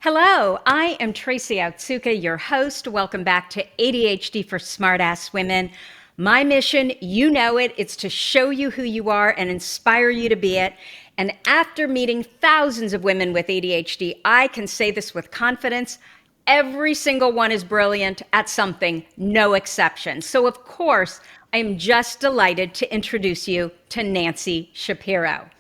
Hello, I am Tracy Outsuka, your host. Welcome back to ADHD for Smartass Women. My mission, you know it, it's to show you who you are and inspire you to be it. And after meeting thousands of women with ADHD, I can say this with confidence. Every single one is brilliant at something, no exception. So, of course, I am just delighted to introduce you to Nancy Shapiro.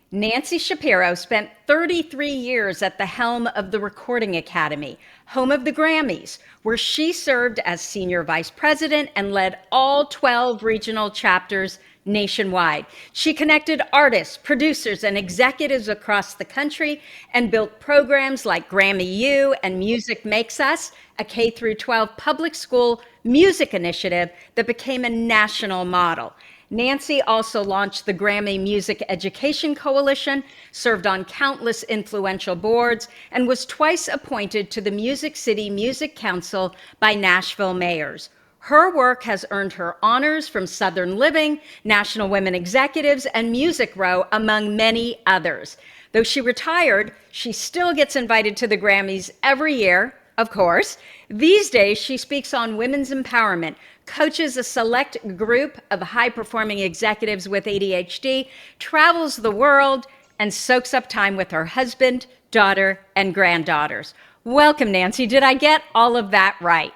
Nancy Shapiro spent 33 years at the helm of the Recording Academy, home of the Grammys, where she served as senior vice president and led all 12 regional chapters nationwide. She connected artists, producers, and executives across the country and built programs like Grammy U and Music Makes Us, a K through 12 public school music initiative that became a national model. Nancy also launched the Grammy Music Education Coalition, served on countless influential boards, and was twice appointed to the Music City Music Council by Nashville mayors. Her work has earned her honors from Southern Living, National Women Executives, and Music Row, among many others. Though she retired, she still gets invited to the Grammys every year, of course. These days, she speaks on women's empowerment, coaches a select group of high-performing executives with ADHD, travels the world, and soaks up time with her husband, daughter, and granddaughters. Welcome, Nancy. Did I get all of that right?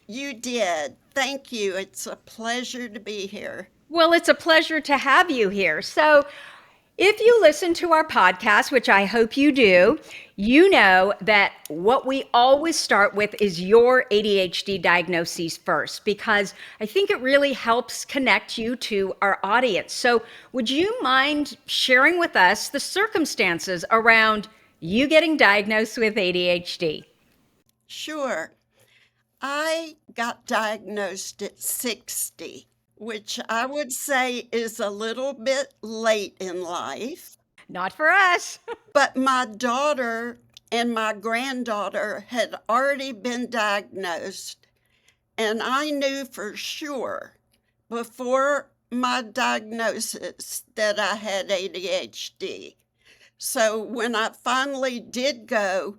You did. Thank you. It's a pleasure to be here. Well, it's a pleasure to have you here. So, if you listen to our podcast, which I hope you do, you know that what we always start with is your ADHD diagnoses first, because I think it really helps connect you to our audience. So, would you mind sharing with us the circumstances around you getting diagnosed with ADHD? Sure. I got diagnosed at 60, which I would say is a little bit late in life. Not for us. But my daughter and my granddaughter had already been diagnosed, and I knew for sure before my diagnosis that I had ADHD. So when I finally did go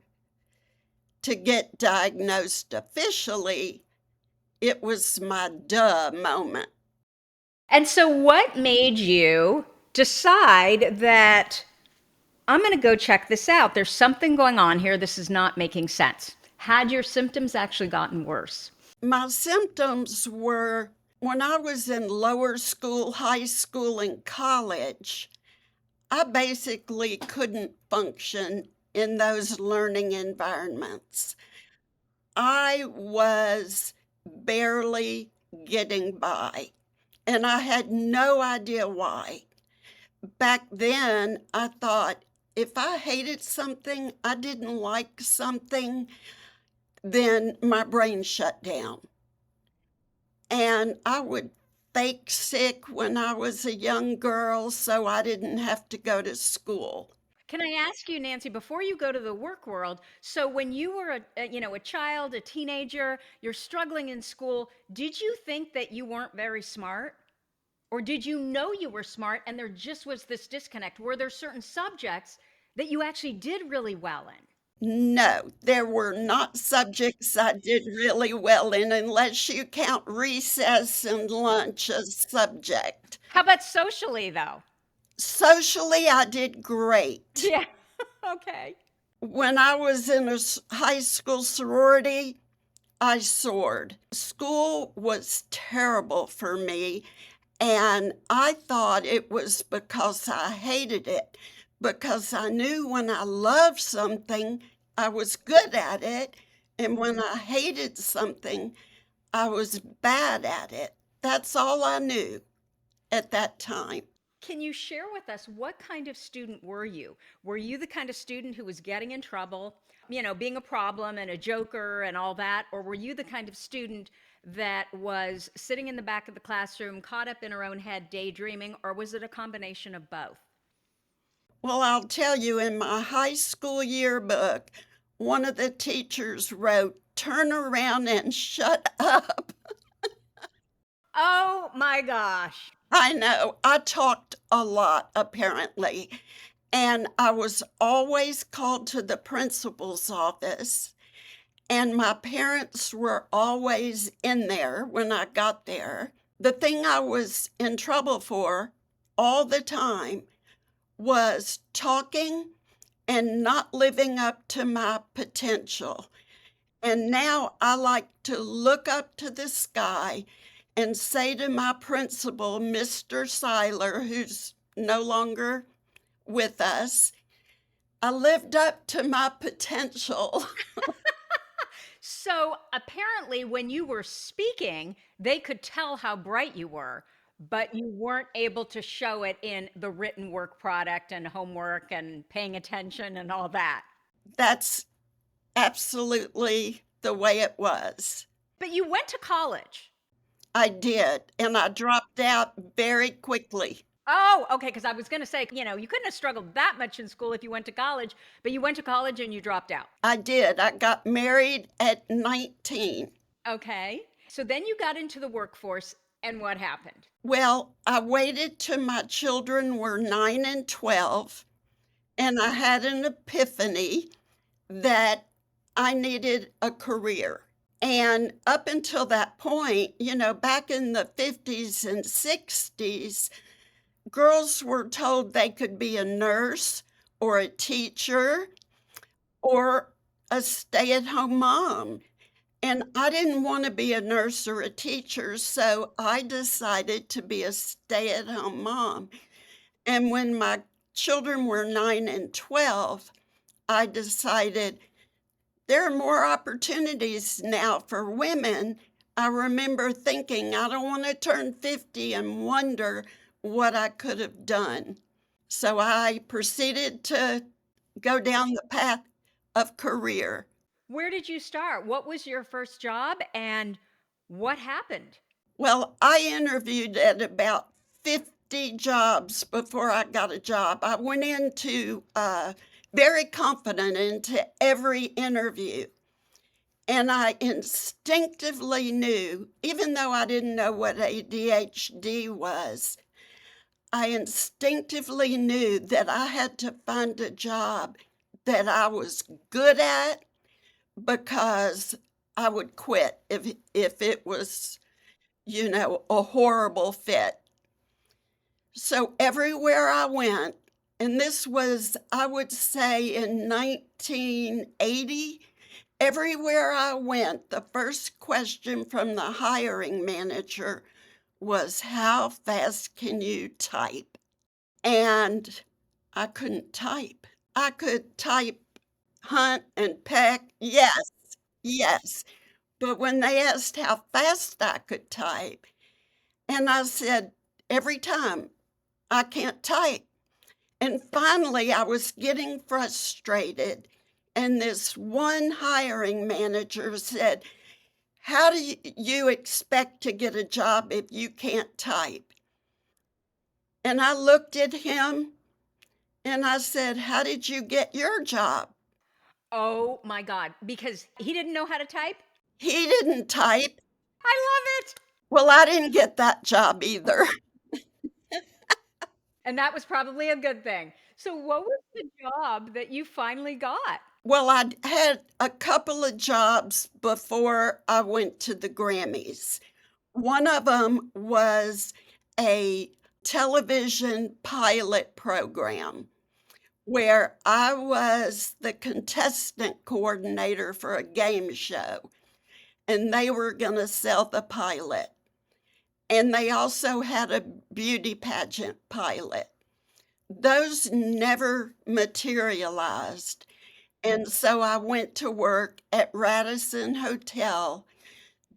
to get diagnosed officially, it was my duh moment. And so, what made you decide that I'm going to go check this out? There's something going on here. This is not making sense. Had your symptoms actually gotten worse? My symptoms were when I was in lower school, high school, and college, I basically couldn't function in those learning environments. I was barely getting by, and I had no idea why. Back then, I thought if I hated something, I didn't like something, then my brain shut down. And I would fake sick when I was a young girl so I didn't have to go to school. Can I ask you, Nancy, before you go to the work world, so when you were a child, a teenager, you're struggling in school, did you think that you weren't very smart? Or did you know you were smart and there just was this disconnect? Were there certain subjects that you actually did really well in? No, there were not subjects I did really well in unless you count recess and lunch as subject. How about socially, though? Socially, I did great. Yeah. Okay. When I was in a high school sorority, I soared. School was terrible for me, and I thought it was because I hated it, because I knew when I loved something, I was good at it, and when I hated something, I was bad at it. That's all I knew at that time. Can you share with us what kind of student were you? Were you the kind of student who was getting in trouble, being a problem and a joker and all that? Or were you the kind of student that was sitting in the back of the classroom, caught up in her own head, daydreaming? Or was it a combination of both? Well, I'll tell you, in my high school yearbook, one of the teachers wrote, "Turn around and shut up." Oh my gosh. I know, I talked a lot, apparently. and I was always called to the principal's office, and my parents were always in there when I got there. The thing I was in trouble for all the time was talking and not living up to my potential. And now I like to look up to the sky and say to my principal, Mr. Seiler, who's no longer with us, I lived up to my potential. So apparently, when you were speaking, they could tell how bright you were, but you weren't able to show it in the written work product and homework and paying attention and all that. That's absolutely the way it was. But you went to college. I did, and I dropped out very quickly. Oh, okay. Because I was going to say, you couldn't have struggled that much in school if you went to college, but you went to college and you dropped out. I did. I got married at 19. Okay. So then you got into the workforce, and what happened? Well, I waited till my children were 9 and 12, and I had an epiphany that I needed a career. And up until that point, back in the 50s and 60s, girls were told they could be a nurse or a teacher or a stay-at-home mom. And I didn't want to be a nurse or a teacher, so I decided to be a stay-at-home mom. And when my children were 9 and 12, I decided there are more opportunities now for women. I remember thinking, I don't want to turn 50 and wonder what I could have done. So I proceeded to go down the path of career. Where did you start? What was your first job and what happened? Well, I interviewed at about 50 jobs before I got a job. I went into very confident into every interview. And I instinctively knew, even though I didn't know what ADHD was, I instinctively knew that I had to find a job that I was good at because I would quit if it was, a horrible fit. So everywhere I went, and this was, I would say, in 1980, everywhere I went, the first question from the hiring manager was, how fast can you type? And I couldn't type. I could type hunt and peck, yes, yes. But when they asked how fast I could type, and I said, every time, I can't type. And finally, I was getting frustrated, and this one hiring manager said, how do you expect to get a job if you can't type? And I looked at him and I said, how did you get your job? Oh my God, because he didn't know how to type? He didn't type. I love it. Well, I didn't get that job either. And that was probably a good thing. So, what was the job that you finally got? Well, I'd had a couple of jobs before I went to the Grammys. One of them was a television pilot program where I was the contestant coordinator for a game show, and they were going to sell the pilot. And they also had a beauty pageant pilot. Those never materialized. And so I went to work at Radisson Hotel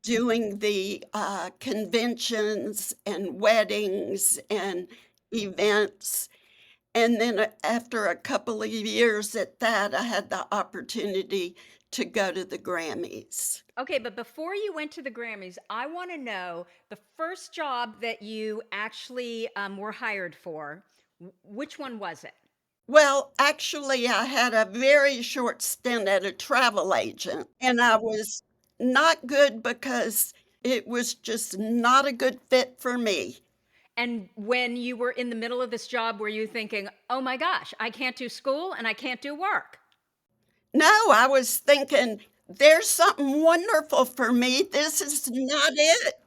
doing the conventions and weddings and events. And then after a couple of years at that, I had the opportunity to go to the Grammys. Okay, but before you went to the Grammys, I want to know the first job that you actually were hired for. Which one was it? Well, actually, I had a very short stint at a travel agent, and I was not good because it was just not a good fit for me. And when you were in the middle of this job, were you thinking, "Oh my gosh, I can't do school and I can't do work"? No, I was thinking, "There's something wonderful for me. This is not it."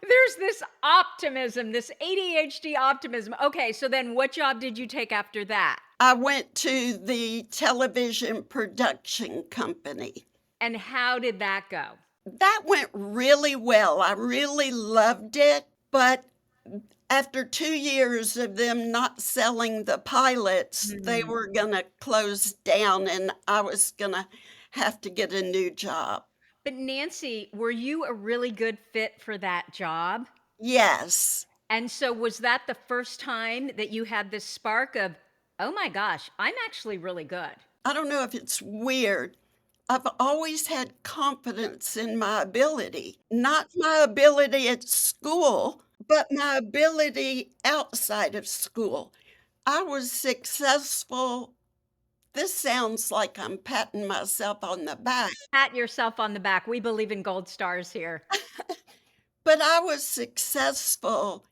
There's this optimism, this ADHD optimism. Okay, so then what job did you take after that? I went to the television production company. And how did that go? That went really well. I really loved it, but after 2 years of them not selling the pilots, they Hmm. were gonna close down, and I was gonna have to get a new job. But Nancy, were you a really good fit for that job? Yes. And so was that the first time that you had this spark of, "Oh my gosh, I'm actually really good"? I don't know if it's weird. I've always had confidence in my ability, not my ability at school, but my ability outside of school. I was successful. This sounds like I'm patting myself on the back, Pat yourself on the back. We believe in gold stars here. but I was successful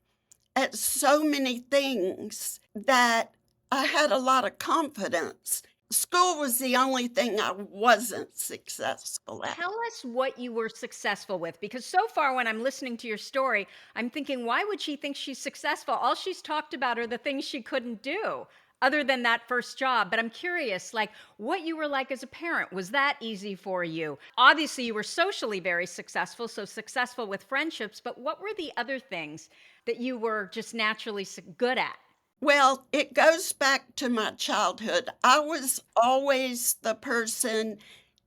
at so many things that I had a lot of confidence. School was the only thing I wasn't successful at. Tell us what you were successful with, because so far when I'm listening to your story, I'm thinking, why would she think she's successful? All she's talked about are the things she couldn't do other than that first job. But I'm curious, like what you were like as a parent. Was that easy for you? Obviously, you were socially very successful, so successful with friendships, but what were the other things that you were just naturally good at? Well, it goes back to my childhood. I was always the person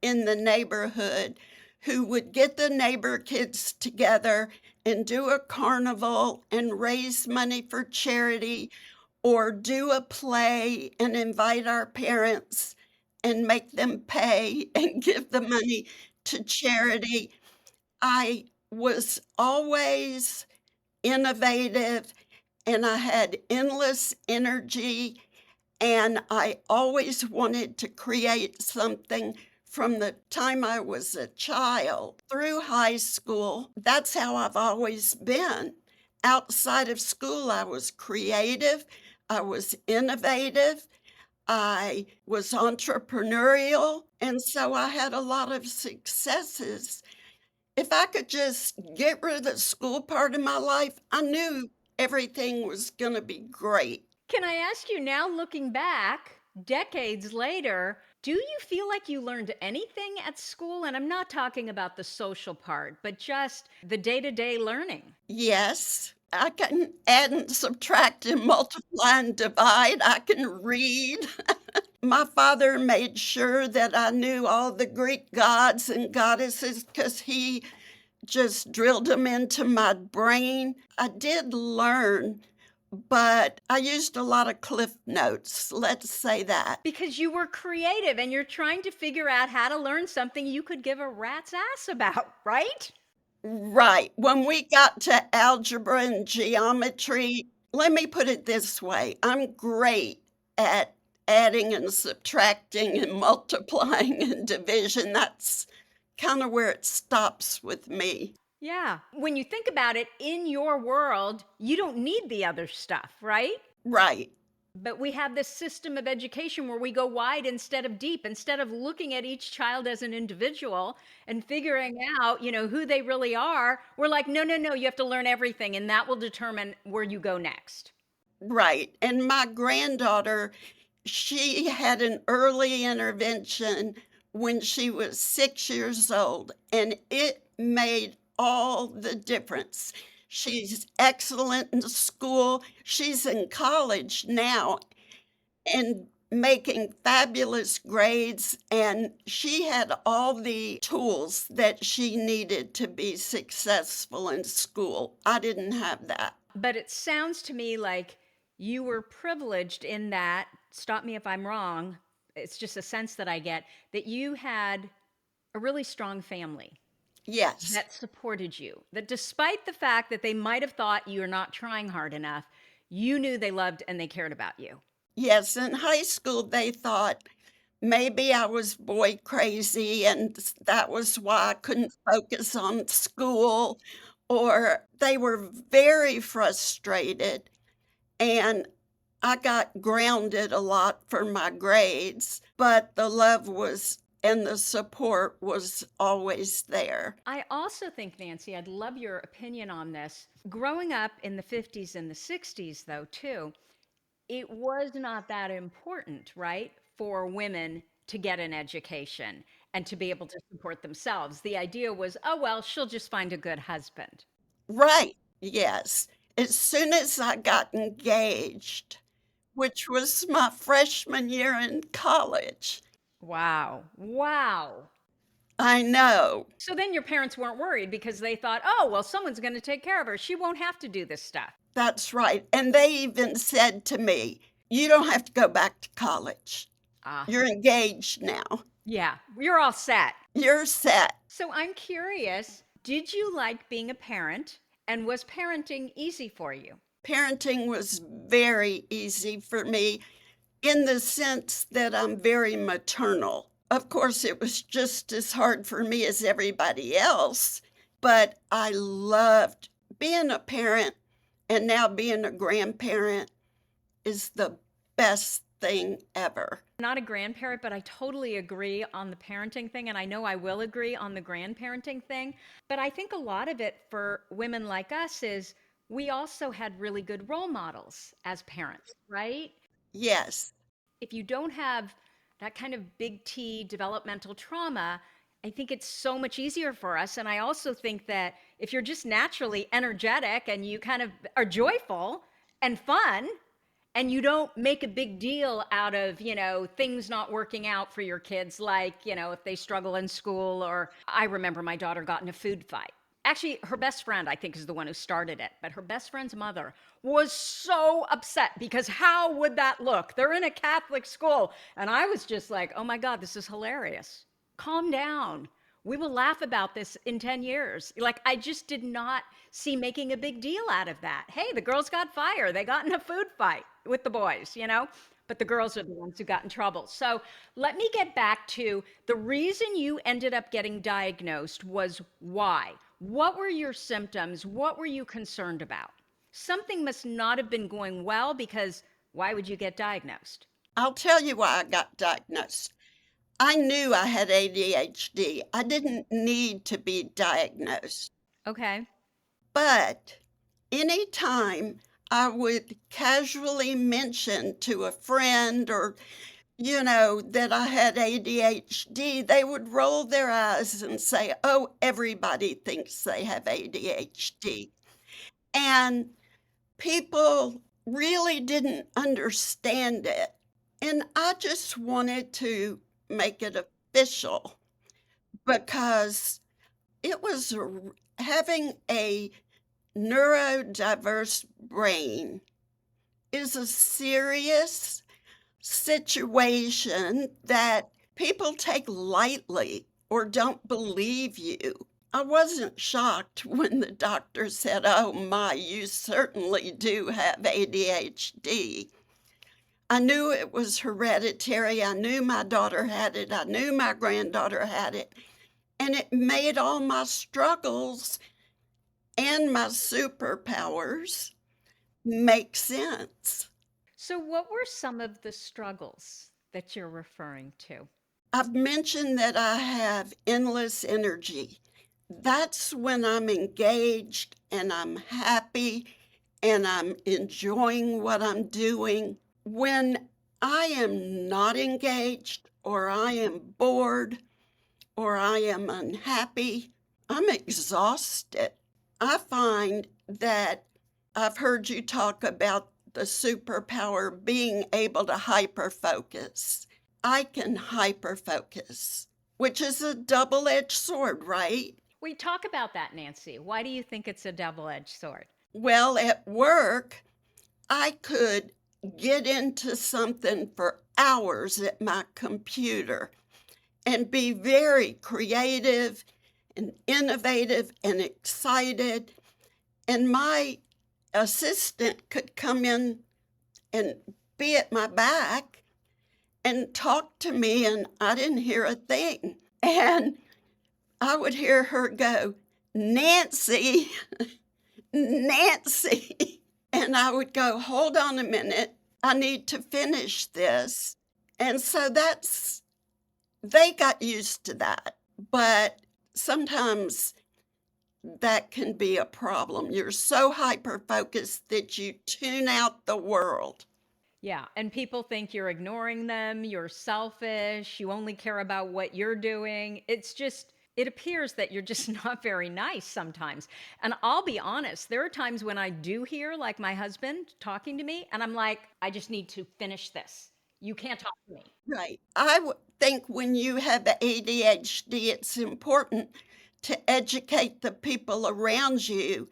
in the neighborhood who would get the neighbor kids together and do a carnival and raise money for charity or do a play and invite our parents and make them pay and give the money to charity. I was always innovative and I had endless energy, and I always wanted to create something from the time I was a child through high school. That's how I've always been. Outside of school, I was creative, I was innovative, I was entrepreneurial, and so I had a lot of successes. If I could just get rid of the school part of my life, I knew everything was gonna be great. Can I ask you now, looking back, decades later, do you feel like you learned anything at school? And I'm not talking about the social part, but just the day to day learning. Yes, I can add and subtract and multiply and divide. I can read. My father made sure that I knew all the Greek gods and goddesses because he just drilled them into my brain. I did learn, but I used a lot of cliff notes, let's say that. Because you were creative and you're trying to figure out how to learn something you could give a rat's ass about, right? Right. When we got to algebra and geometry, let me put it this way, I'm great at adding and subtracting and multiplying and division. That's kinda where it stops with me. Yeah. When you think about it, in your world, you don't need the other stuff, right? Right. But we have this system of education where we go wide instead of deep. Instead of looking at each child as an individual and figuring out, who they really are, we're like, no, no, no, you have to learn everything, and that will determine where you go next. Right, and my granddaughter, she had an early intervention when she was 6 years old, and it made all the difference. She's excellent in school. She's in college now and making fabulous grades, and she had all the tools that she needed to be successful in school. I didn't have that. But it sounds to me like you were privileged in that, stop me if I'm wrong, it's just a sense that I get, that you had a really strong family Yes. that supported you. That despite the fact that they might have thought you're not trying hard enough, you knew they loved and they cared about you. Yes, in high school, they thought maybe I was boy crazy, and that was why I couldn't focus on school, or they were very frustrated, and I got grounded a lot for my grades, but the love was and the support was always there. I also think, Nancy, I'd love your opinion on this. Growing up in the 50s and the 60s, though, too, it was not that important, right, for women to get an education and to be able to support themselves. The idea was, oh, well, she'll just find a good husband. Right, yes. As soon as I got engaged, which was my freshman year in college. Wow. Wow. I know. So then your parents weren't worried because they thought, oh, well, someone's going to take care of her. She won't have to do this stuff. That's right, and they even said to me, "You don't have to go back to college. Ah, You're engaged now. yeah, you're all set. You're set." So I'm curious, did you like being a parent and was parenting easy for you? Parenting was very easy for me in the sense that I'm very maternal. Of course, it was just as hard for me as everybody else, but I loved being a parent, and now being a grandparent is the best thing ever. Not a grandparent, but I totally agree on the parenting thing. And I know I will agree on the grandparenting thing. But I think a lot of it for women like us is we also had really good role models as parents, right? Yes, If you don't have that kind of big T developmental trauma, I think it's so much easier for us. And I also think that if you're just naturally energetic and you kind of are joyful and fun, and you don't make a big deal out of, things not working out for your kids, like, if they struggle in school, or I remember my daughter got in a food fight. Actually, her best friend, I think, is the one who started it, but her best friend's mother was so upset because how would that look? They're in a Catholic school. And I was just like, oh my God, this is hilarious. Calm down. We will laugh about this in 10 years. Like, I just did not see making a big deal out of that. Hey, the girls got fired. They got in a food fight with the boys. But the girls are the ones who got in trouble. So let me get back to the reason you ended up getting diagnosed was why? What were your symptoms? What were you concerned about? Something must not have been going well because why would you get diagnosed? I'll tell you why I got diagnosed. I knew I had ADHD. I didn't need to be diagnosed. Okay. But anytime I would casually mention to a friend or, that I had ADHD, they would roll their eyes and say, "Oh, everybody thinks they have ADHD." And people really didn't understand it. And I just wanted to make it official because it was having a neurodiverse brain is a serious situation that people take lightly or don't believe you. I wasn't shocked when the doctor said, "Oh my, you certainly do have ADHD." I knew it was hereditary. I knew my daughter had it. I knew my granddaughter had it. And it made all my struggles and my superpowers make sense. So, what were some of the struggles that you're referring to? I've mentioned that I have endless energy. That's when I'm engaged and I'm happy and I'm enjoying what I'm doing. When I am not engaged or I am bored or I am unhappy, I'm exhausted. I find that I've heard you talk about the superpower being able to hyper-focus. I can hyper-focus, which is a double-edged sword, right? We talk about that, Nancy. Why do you think it's a double edged sword? Well, at work, I could get into something for hours at my computer and be very creative and innovative and excited. And my assistant could come in and be at my back and talk to me, and I didn't hear a thing. And I would hear her go, Nancy, Nancy. And I would go, hold on a minute. I need to finish this. And so they got used to that. But sometimes that can be a problem. You're so hyper focused that you tune out the world. Yeah, and people think you're ignoring them, you're selfish, you only care about what you're doing. It appears that you're just not very nice sometimes. And I'll be honest, there are times when I do hear, like my husband talking to me, and I'm like, I just need to finish this. You can't talk to me. Right. Think when you have ADHD, it's important to educate the people around you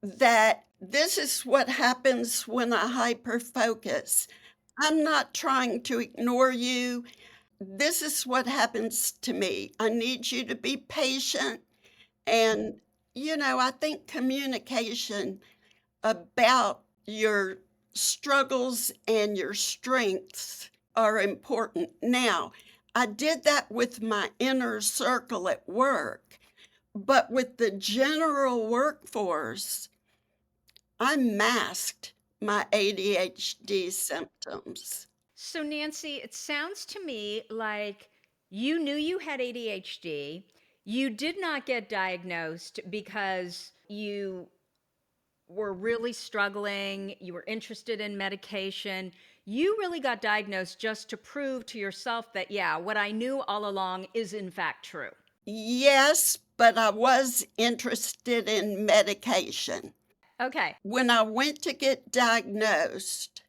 that this is what happens when I hyper focus. I'm not trying to ignore you. This is what happens to me. I need you to be patient. And, I think communication about your struggles and your strengths are important. Now, I did that with my inner circle at work, but with the general workforce, I masked my ADHD symptoms. So, Nancy, it sounds to me like you knew you had ADHD. You did not get diagnosed because you were really struggling, you were interested in medication. You really got diagnosed just to prove to yourself that, yeah, what I knew all along is in fact true. Yes, but I was interested in medication. Okay. When I went to get diagnosed,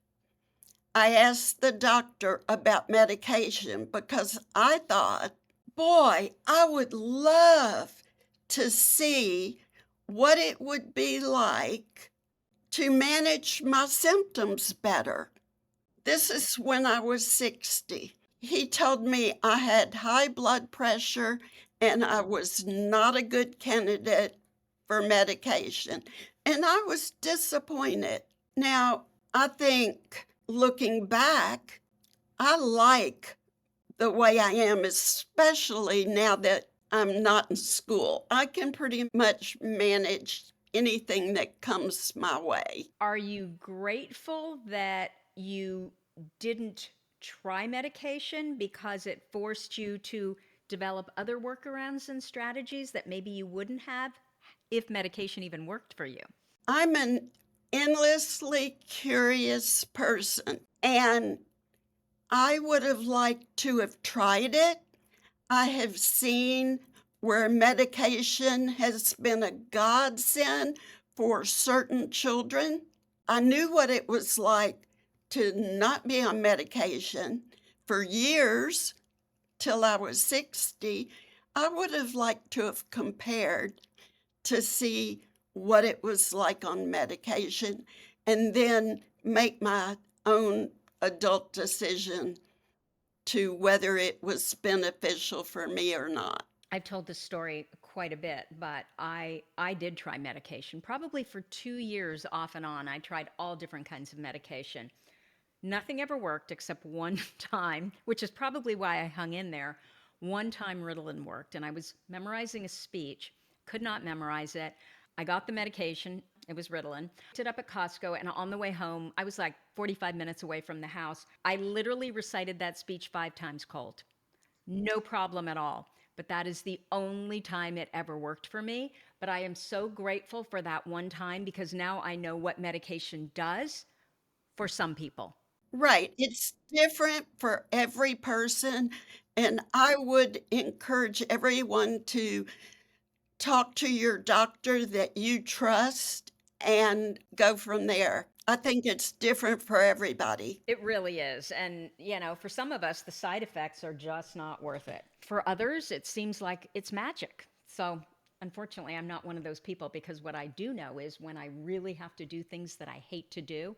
I asked the doctor about medication because I thought, boy, I would love to see what it would be like to manage my symptoms better. This is when I was 60. He told me I had high blood pressure and I was not a good candidate for medication. And I was disappointed. Now, I think looking back, I like the way I am, especially now that I'm not in school. I can pretty much manage anything that comes my way. Are you grateful that you didn't try medication because it forced you to develop other workarounds and strategies that maybe you wouldn't have if medication even worked for you? I'm an endlessly curious person, and I would have liked to have tried it. I have seen where medication has been a godsend for certain children. I knew what it was like to not be on medication for years till I was 60. I would have liked to have compared to see what it was like on medication and then make my own adult decision to whether it was beneficial for me or not. I've told this story quite a bit, but I did try medication. Probably for 2 years off and on. I tried all different kinds of medication. Nothing ever worked except one time, which is probably why I hung in there. One time Ritalin worked, and I was memorizing a speech, could not memorize it. I got the medication, it was Ritalin, picked it up at Costco, and on the way home, I was like 45 minutes away from the house. I literally recited that speech 5 times cold. No problem at all. But that is the only time it ever worked for me. But I am so grateful for that one time because now I know what medication does for some people. Right. It's different for every person. And I would encourage everyone to talk to your doctor that you trust and go from there. I think it's different for everybody. It really is. And, for some of us, the side effects are just not worth it. For others, it seems like it's magic. So, unfortunately, I'm not one of those people because what I do know is when I really have to do things that I hate to do,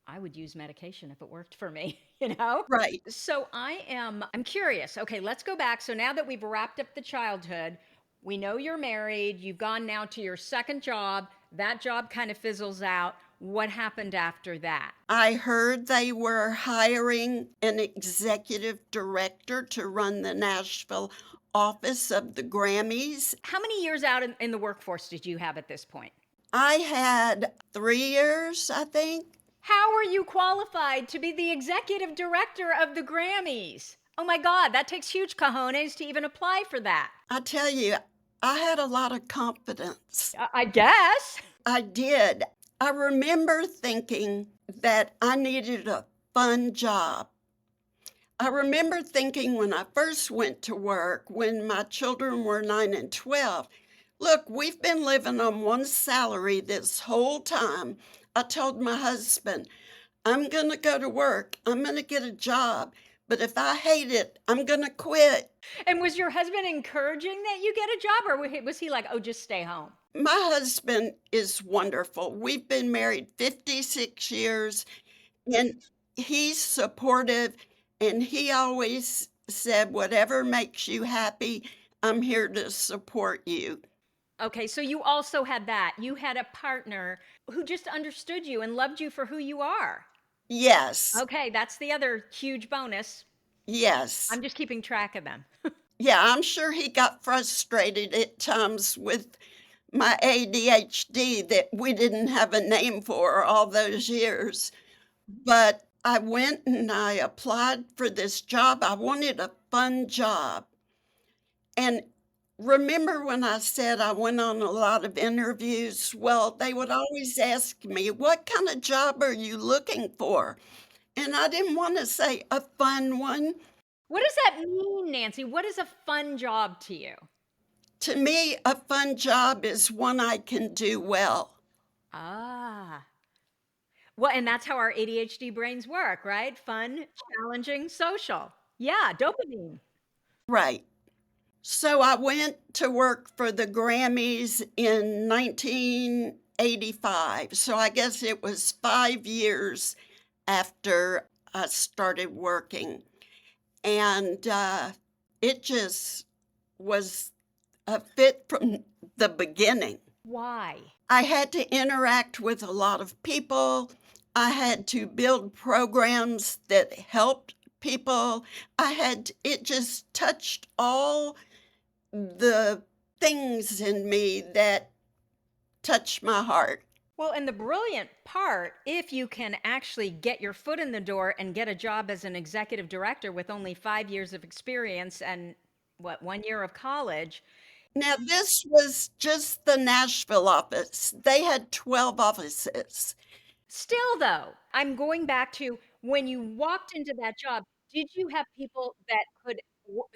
I would use medication if it worked for me, you know? Right. So I'm curious. Okay, let's go back. So now that we've wrapped up the childhood, we know you're married, you've gone now to your second job, that job kind of fizzles out. What happened after that? I heard they were hiring an executive director to run the Nashville office of the Grammys. How many years out in the workforce did you have at this point? I had 3 years, I think. How are you qualified to be the executive director of the Grammys? Oh my God, that takes huge cojones to even apply for that. I tell you, I had a lot of confidence. I guess. I did. I remember thinking that I needed a fun job. I remember thinking when I first went to work, when my children were 9 and 12, look, we've been living on one salary this whole time. I told my husband, I'm going to go to work. I'm going to get a job. But if I hate it, I'm going to quit. And was your husband encouraging that you get a job, or was he like, oh, just stay home? My husband is wonderful. We've been married 56 years, and he's supportive, and he always said, whatever makes you happy, I'm here to support you. Okay, so you also had that. You had a partner who just understood you and loved you for who you are. Yes, Okay, that's the other huge bonus. yes. I'm just keeping track of them. Yeah, I'm sure he got frustrated at times with my ADHD that we didn't have a name for all those years. But I went and I applied for this job. I wanted a fun job. And remember when I said I went on a lot of interviews? Well, they would always ask me, what kind of job are you looking for? And I didn't want to say a fun one. What does that mean, Nancy? What is a fun job to you? To me, a fun job is one I can do well. Ah. Well, and that's how our ADHD brains work, right? Fun, challenging, social. Yeah, dopamine. Right. So I went to work for the Grammys in 1985. So I guess it was 5 years after I started working. And it just was a fit from the beginning. Why? I had to interact with a lot of people. I had to build programs that helped people. It just touched all the things in me that touched my heart. Well, and the brilliant part, if you can actually get your foot in the door and get a job as an executive director with only 5 years of experience and what, 1 year of college. Now, this was just the Nashville office. They had 12 offices. Still, though, I'm going back to when you walked into that job, did you have people that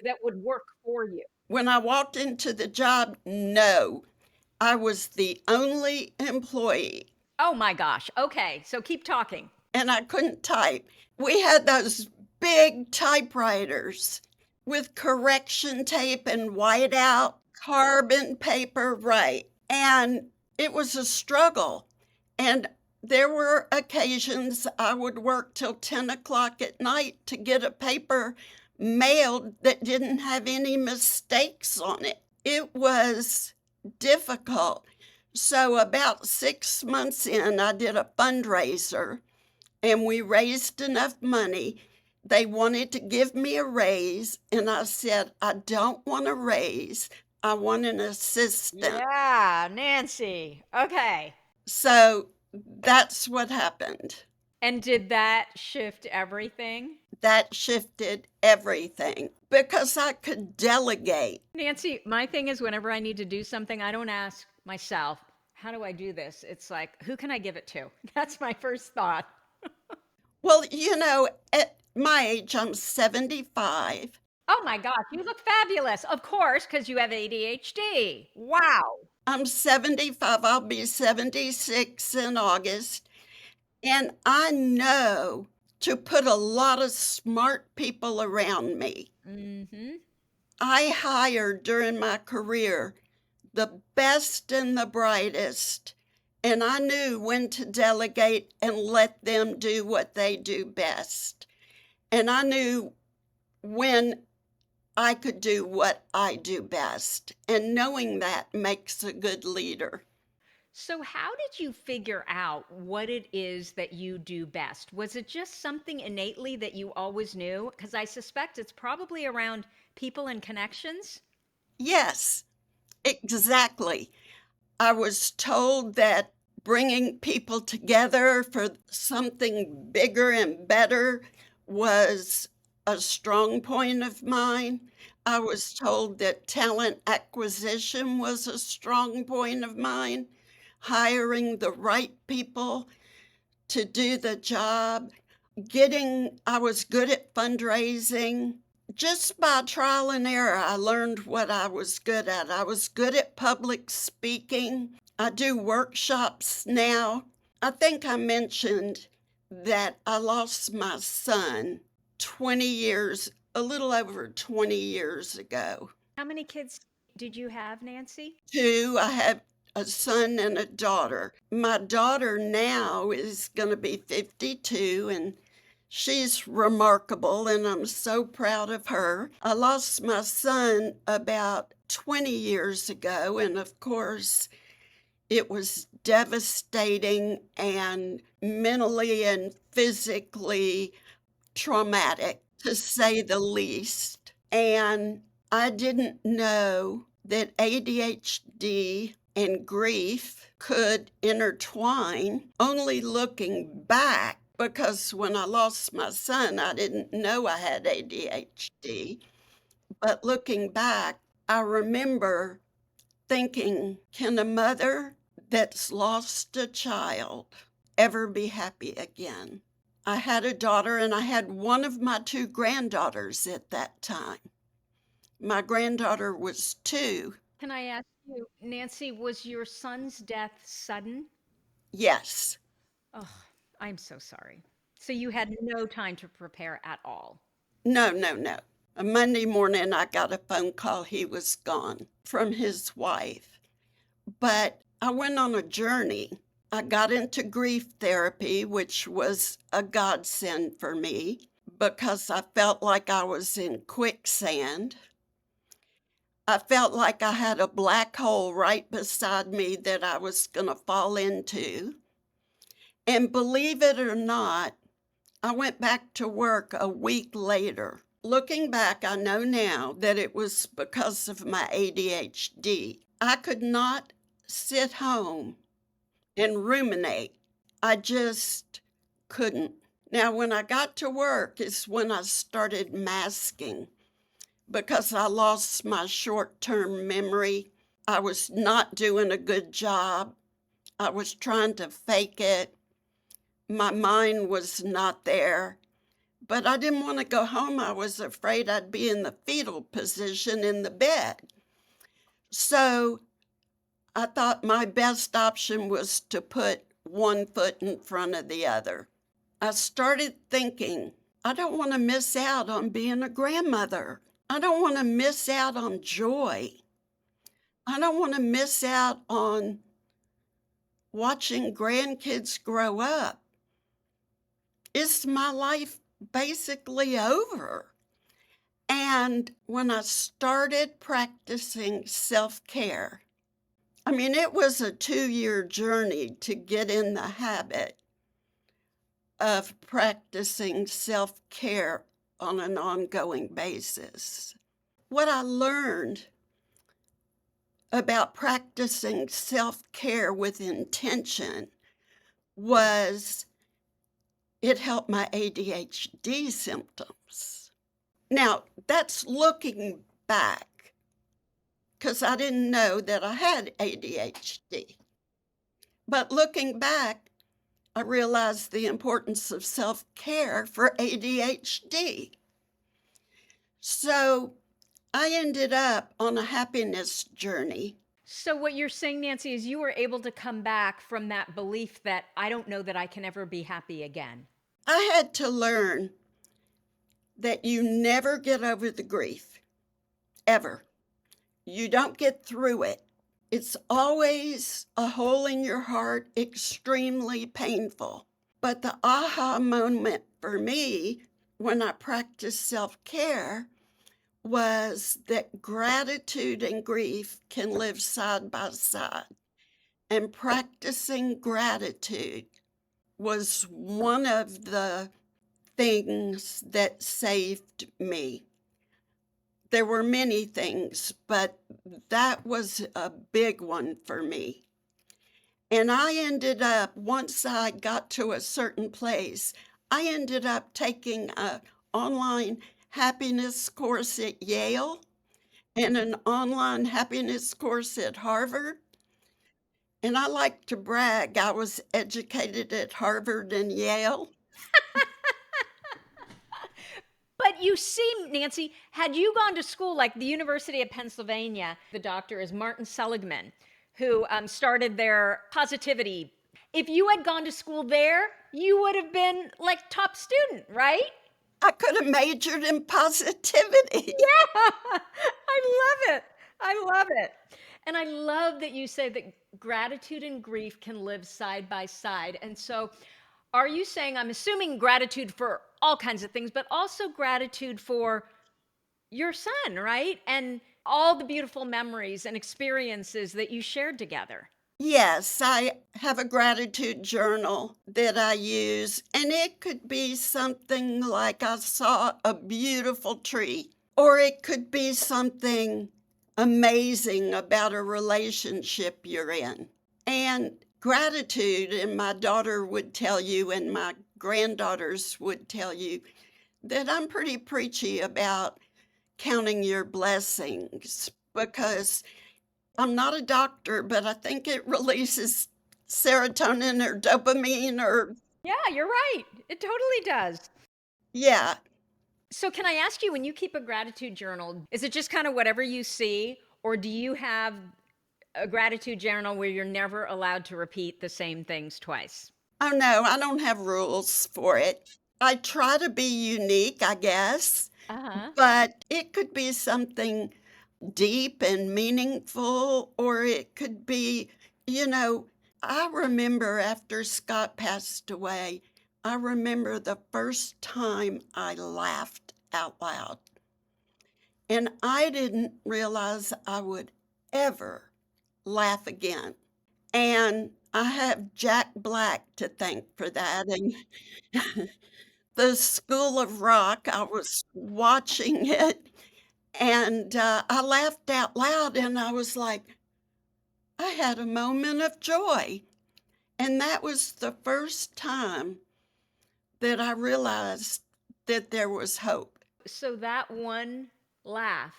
that would work for you? When I walked into the job, no, I was the only employee. Oh my gosh. Okay, so keep talking. And I couldn't type. We had those big typewriters with correction tape and whiteout carbon paper, right? And it was a struggle. And there were occasions I would work till 10 o'clock at night to get a paper mailed that didn't have any mistakes on it. It was difficult. So, about 6 months in, I did a fundraiser and we raised enough money. They wanted to give me a raise, and I said, I don't want a raise. I want an assistant. Yeah, Nancy. Okay. So that's what happened. And did that shift everything? That shifted everything because I could delegate. Nancy, my thing is whenever I need to do something, I don't ask myself, how do I do this? It's like, who can I give it to? That's my first thought. Well, at my age, I'm 75. Oh my gosh, you look fabulous. Of course, because you have ADHD. Wow. I'm 75. I'll be 76 in August. And I know to put a lot of smart people around me. Mm-hmm. I hired during my career the best and the brightest, and I knew when to delegate and let them do what they do best. And I knew when I could do what I do best. And knowing that makes a good leader. So, how did you figure out what it is that you do best? Was it just something innately that you always knew? Because I suspect it's probably around people and connections. Yes, exactly. I was told that bringing people together for something bigger and better was a strong point of mine. I was told that talent acquisition was a strong point of mine, hiring the right people to do the job. I was good at fundraising. Just by trial and error, I learned what I was good at. I was good at public speaking. I do workshops now. I think I mentioned that I lost my son 20 years, a little over 20 years ago. How many kids did you have, Nancy? Two, I have a son and a daughter. My daughter now is going to be 52, and she's remarkable, and I'm so proud of her. I lost my son about 20 years ago, and of course, it was devastating and mentally and physically traumatic, to say the least. And I didn't know that ADHD and grief could intertwine, only looking back, because when I lost my son, I didn't know I had ADHD. But looking back, I remember thinking, can a mother that's lost a child ever be happy again? I had a daughter, and I had one of my two granddaughters at that time. My granddaughter was 2. Can I ask you, Nancy, was your son's death sudden? Yes. Oh, I'm so sorry. So you had no time to prepare at all. No, no, no. A Monday morning, I got a phone call he was gone from his wife. But I went on a journey. I got into grief therapy, which was a godsend for me because I felt like I was in quicksand. I felt like I had a black hole right beside me that I was going to fall into. And believe it or not, I went back to work a week later. Looking back, I know now that it was because of my ADHD. I could not sit home and ruminate. I just couldn't. Now, when I got to work is when I started masking because I lost my short term memory. I was not doing a good job. I was trying to fake it. My mind was not there. But I didn't want to go home. I was afraid I'd be in the fetal position in the bed. So I thought my best option was to put one foot in front of the other. I started thinking, I don't want to miss out on being a grandmother. I don't want to miss out on joy. I don't want to miss out on watching grandkids grow up. Is my life basically over? And when I started practicing self-care, I mean, it was a 2-year journey to get in the habit of practicing self-care on an ongoing basis. What I learned about practicing self-care with intention was it helped my ADHD symptoms. Now, that's looking back because I didn't know that I had ADHD. But looking back, I realized the importance of self-care for ADHD. So I ended up on a happiness journey. So what you're saying, Nancy, is you were able to come back from that belief that I don't know that I can ever be happy again. I had to learn that you never get over the grief, ever. You don't get through it. It's always a hole in your heart, extremely painful. But the aha moment for me when I practiced self-care was that gratitude and grief can live side by side. And practicing gratitude was one of the things that saved me. There were many things, but that was a big one for me. And I ended up, once I got to a certain place, I ended up taking a online happiness course at Yale and an online happiness course at Harvard. And I like to brag, I was educated at Harvard and Yale. But you see, Nancy, had you gone to school like the University of Pennsylvania, the doctor is Martin Seligman, who started their positivity. If you had gone to school there, you would have been like top student, right? I could have majored in positivity. Yeah, I love it. I love it. And I love that you say that gratitude and grief can live side by side. And so, are you saying, I'm assuming gratitude for all kinds of things, but also gratitude for your son, right? And all the beautiful memories and experiences that you shared together. Yes, I have a gratitude journal that I use, and it could be something like I saw a beautiful tree, or it could be something amazing about a relationship you're in. And gratitude, and my daughter would tell you, and my granddaughters would tell you, that I'm pretty preachy about counting your blessings because I'm not a doctor, but I think it releases serotonin or dopamine or Yeah, you're right. It totally does. yeah. So, can I ask you, when you keep a gratitude journal, is it just kind of whatever you see, or do you have a gratitude journal where you're never allowed to repeat the same things twice? Oh, no, I don't have rules for it. I try to be unique, I guess, Uh huh. but it could be something deep and meaningful, or it could be, you know, I remember after Scott passed away, I remember the first time I laughed out loud. And I didn't realize I would ever laugh again. And I have Jack Black to thank for that. And the School of Rock, I was watching it and I laughed out loud and I was like, I had a moment of joy. And that was the first time that I realized that there was hope. So, that one laugh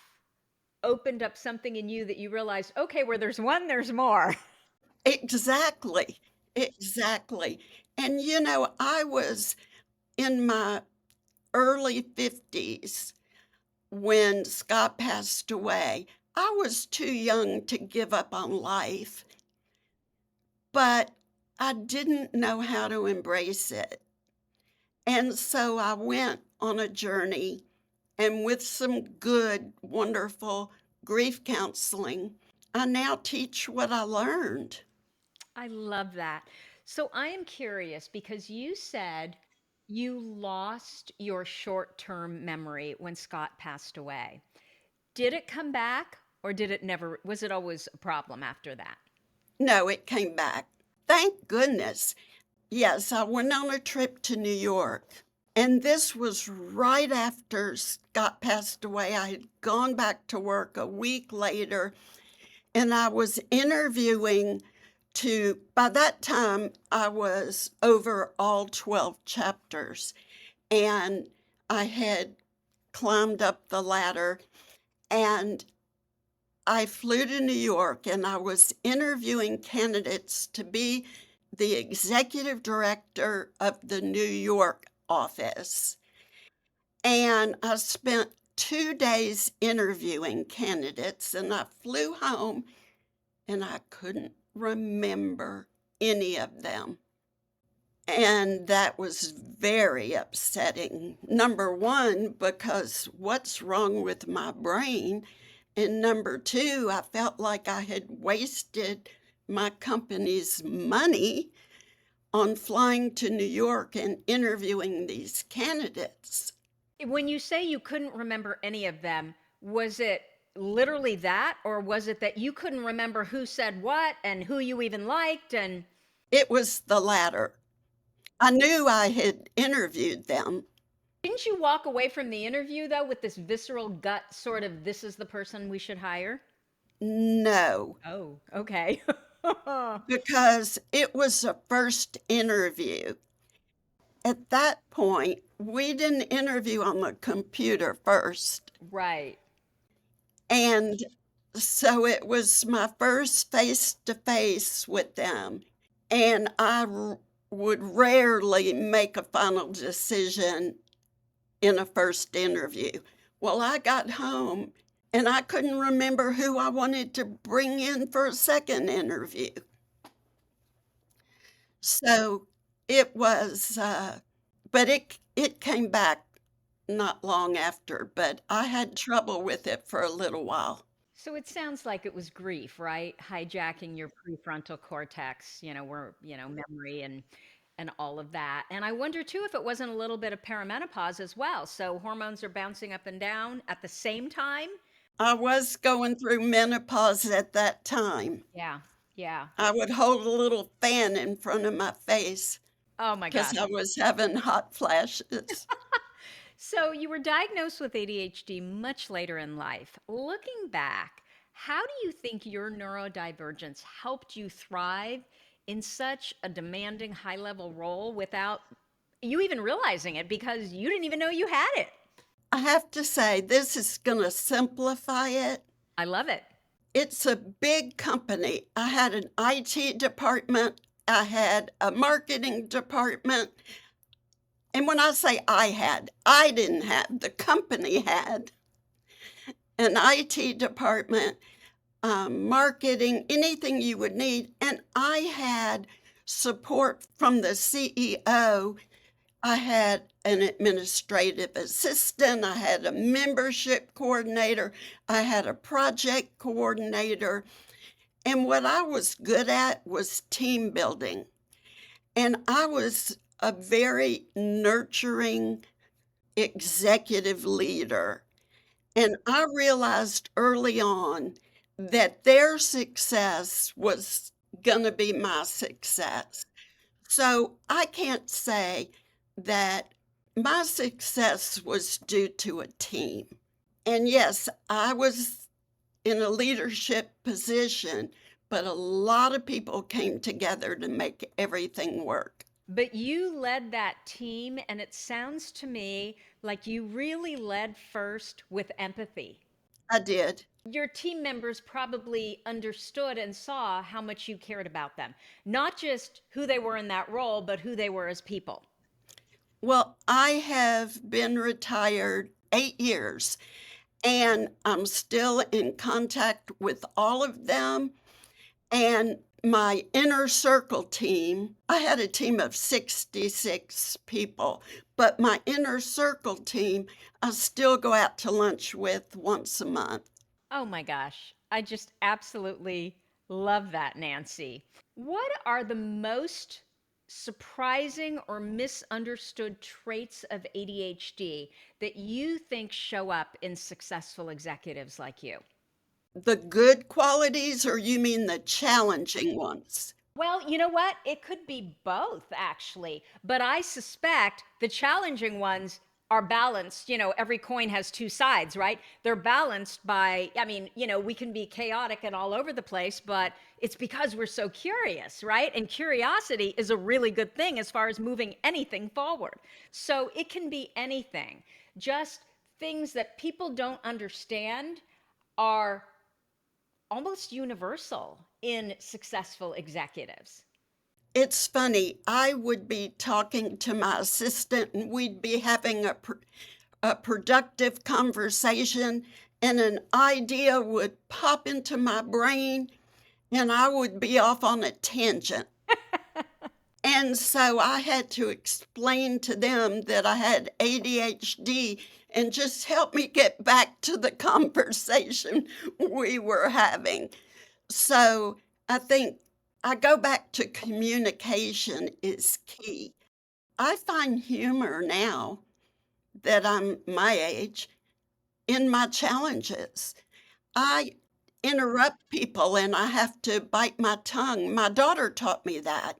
opened up something in you that you realized, okay, where there's one, there's more. Exactly. Exactly. And I was in my early 50s when Scott passed away. I was too young to give up on life, but I didn't know how to embrace it. And so I went on a journey, and with some good, wonderful grief counseling, I now teach what I learned. I love that. So I am curious because you said you lost your short term memory when Scott passed away. Did it come back or did it never? Was it always a problem after that? No, it came back. Thank goodness. Yes, I went on a trip to New York, and this was right after Scott passed away. I had gone back to work a week later, and I was interviewing by that time, I was over all 12 chapters, and I had climbed up the ladder, and I flew to New York and I was interviewing candidates to be the executive director of the New York office. And I spent 2 days interviewing candidates and I flew home and I couldn't remember any of them. And that was very upsetting. Number one, because what's wrong with my brain? And number two, I felt like I had wasted my company's money on flying to New York and interviewing these candidates. When you say you couldn't remember any of them, was it literally that, or was it that you couldn't remember who said what and who you even liked? And It was the latter. I knew I had interviewed them, Didn't you walk away from the interview though with this visceral gut sort of this is the person we should hire? No, Oh, okay. because it was a first interview. At that point, we didn't interview on the computer first. Right. And so it was my first face to face with them. And would rarely make a final decision in a first interview. Well, I got home and I couldn't remember who I wanted to bring in for a second interview. So it was, but it came back not long after, but I had trouble with it for a little while. So it sounds like it was grief, right? Hijacking your prefrontal cortex, where, memory and all of that. And I wonder too if it wasn't a little bit of perimenopause as well. So hormones are bouncing up and down at the same time. I was going through menopause at that time. Yeah. Yeah. I would hold a little fan in front of my face Oh my because gosh. I was having hot flashes. So you were diagnosed with ADHD much later in life. Looking back, how do you think your neurodivergence helped you thrive in such a demanding high level role without you even realizing it because you didn't even know you had it? I have to say, this is going to simplify it. I love it. It's a big company. I had an IT department, I had a marketing department. And when I say I didn't have, the company had an IT department, marketing, anything you would need. And I had support from the CEO. I had an administrative assistant, I had a membership coordinator, I had a project coordinator. And what I was good at was team building. And I was a very nurturing executive leader. And I realized early on that their success was going to be my success. So I can't say that my success was due to a team. And yes, I was in a leadership position, but a lot of people came together to make everything work. But you led that team, and it sounds to me like you really led first with empathy. I did. Your team members probably understood and saw how much you cared about them, not just who they were in that role, but who they were as people. Well, I have been retired 8 years and I'm still in contact with all of them. And my inner circle team, I had a team of 66 people, but my inner circle team, I still go out to lunch with once a month. Oh my gosh. I just absolutely love that, Nancy. What are the most surprising or misunderstood traits of ADHD that you think show up in successful executives like you? The good qualities, or you mean the challenging ones? Well, you know what? It could be both, actually. But I suspect the challenging ones are balanced. Every coin has two sides, right? They're balanced by, I mean, we can be chaotic and all over the place, but it's because we're so curious, right? And curiosity is a really good thing as far as moving anything forward. So it can be anything. Just things that people don't understand are almost universal in successful executives. It's funny. I would be talking to my assistant and we'd be having a productive conversation, and an idea would pop into my brain and I would be off on a tangent. And so I had to explain to them that I had ADHD and just help me get back to the conversation we were having. So I think I go back to communication is key. I find humor now that I'm my age in my challenges. I interrupt people and I have to bite my tongue. My daughter taught me that.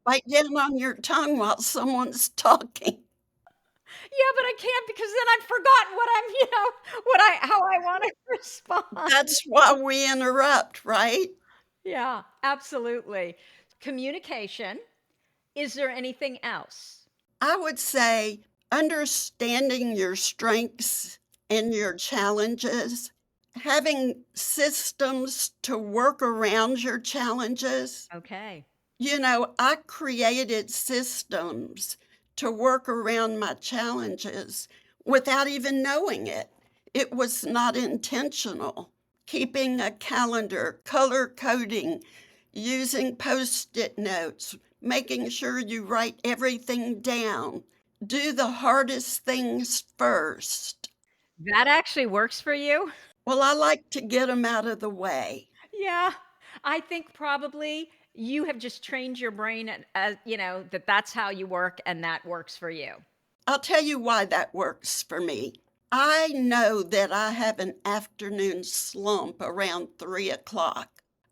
Bite down on your tongue while someone's talking. Yeah, but I can't because then I've forgotten what I'm, how I want to respond. That's why we interrupt, right? Yeah, absolutely. Communication. Is there anything else? I would say understanding your strengths and your challenges, having systems to work around your challenges. Okay. I created systems to work around my challenges without even knowing it. It was not intentional. Keeping a calendar, color coding, using Post-it notes, making sure you write everything down. Do the hardest things first. That actually works for you? Well, I like to get them out of the way. Yeah. I think probably you have just trained your brain that that's how you work and that works for you. I'll tell you why that works for me. I know that I have an afternoon slump around 3 o'clock.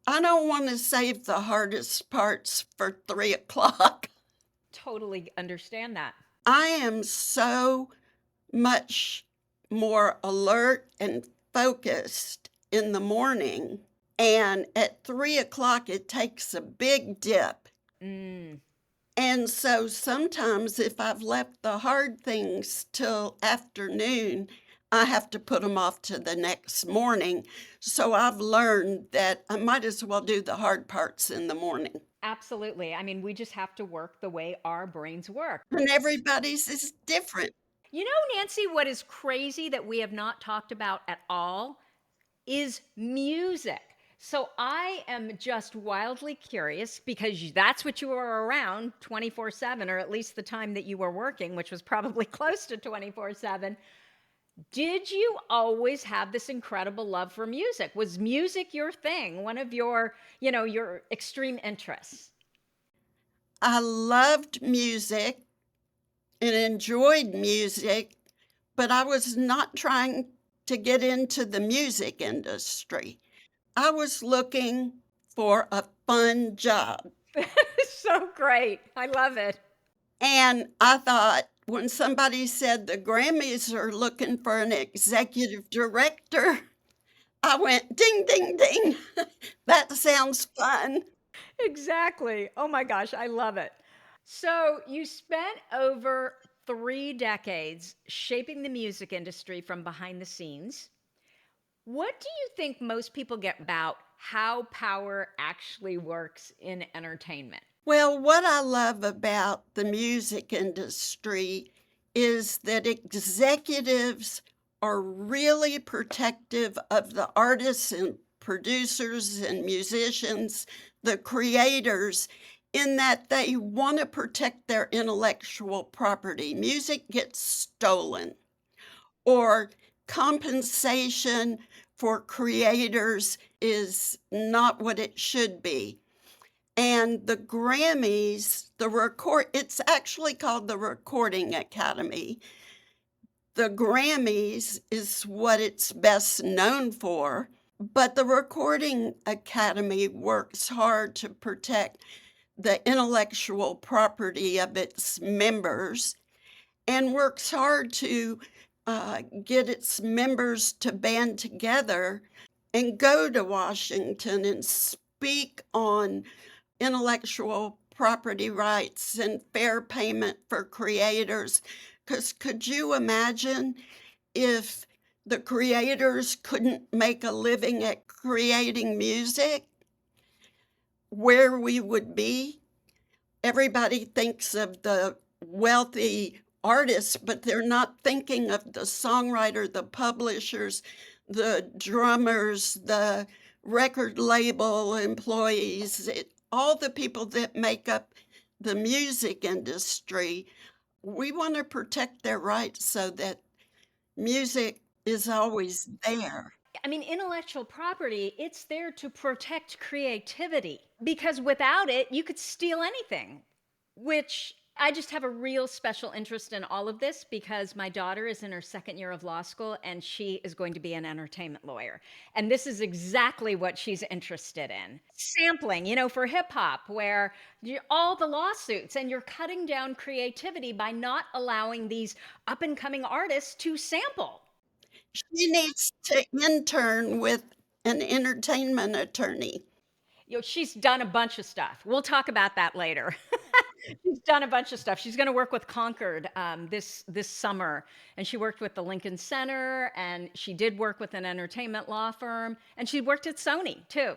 I don't want to save the hardest parts for 3 o'clock. Totally understand that. I am so much more alert and focused in the morning. And at 3 o'clock, it takes a big dip. Mm. And so sometimes if I've left the hard things till afternoon, I have to put them off to the next morning. So I've learned that I might as well do the hard parts in the morning. Absolutely. I mean, we just have to work the way our brains work. And everybody's is different. You know, Nancy, what is crazy that we have not talked about at all is music. So I am just wildly curious because that's what you were around 24/7, or at least the time that you were working, which was probably close to 24/7. Did you always have this incredible love for music? Was music your thing, one of your extreme interests? I loved music and enjoyed music, but I was not trying to get into the music industry. I was looking for a fun job. So great. I love it. And I thought when somebody said the Grammys are looking for an executive director, I went, ding, ding, ding. That sounds fun. Exactly. Oh my gosh, I love it. So, you spent over 3 decades shaping the music industry from behind the scenes. What do you think most people get about how power actually works in entertainment? Well, what I love about the music industry is that executives are really protective of the artists and producers and musicians, the creators, in that they want to protect their intellectual property. Music gets stolen, or compensation for creators is not what it should be. And the Grammys, it's actually called the Recording Academy. The Grammys is what it's best known for, but the Recording Academy works hard to protect the intellectual property of its members and works hard to get its members to band together and go to Washington and speak on intellectual property rights and fair payment for creators. Because could you imagine if the creators couldn't make a living at creating music, where we would be? Everybody thinks of the wealthy artists, but they're not thinking of the songwriter, the publishers, the drummers, the record label employees, all the people that make up the music industry. We want to protect their rights so that music is always there. I mean, intellectual property, it's there to protect creativity because without it, you could steal anything, which I just have a real special interest in all of this because my daughter is in her second year of law school and she is going to be an entertainment lawyer. And this is exactly what she's interested in. Sampling, for hip hop, where all the lawsuits and you're cutting down creativity by not allowing these up and coming artists to sample. She needs to intern with an entertainment attorney. She's done a bunch of stuff. We'll talk about that later. She's done a bunch of stuff. She's going to work with Concord this summer, and she worked with the Lincoln Center, and she did work with an entertainment law firm, and she worked at Sony too.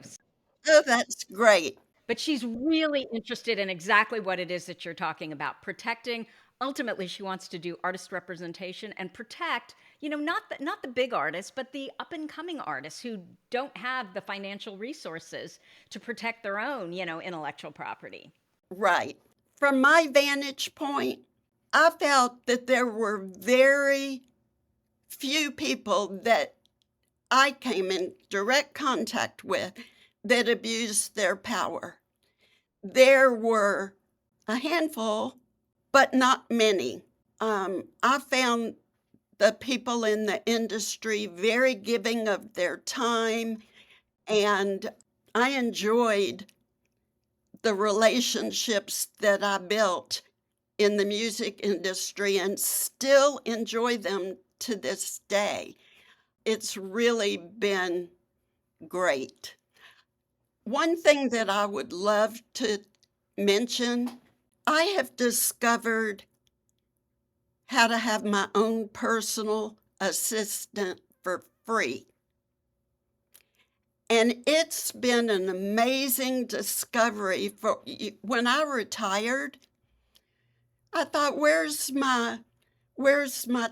Oh, that's great. But she's really interested in exactly what it is that you're talking about, protecting. Ultimately, she wants to do artist representation and protect, not the big artists, but the up and coming artists who don't have the financial resources to protect their own, intellectual property. Right. From my vantage point, I felt that there were very few people that I came in direct contact with that abused their power. There were a handful, but not many. I found the people in the industry very giving of their time, and I enjoyed the relationships that I built in the music industry and still enjoy them to this day. It's really been great. One thing that I would love to mention, I have discovered how to have my own personal assistant for free. And it's been an amazing discovery. When I retired, I thought, where's my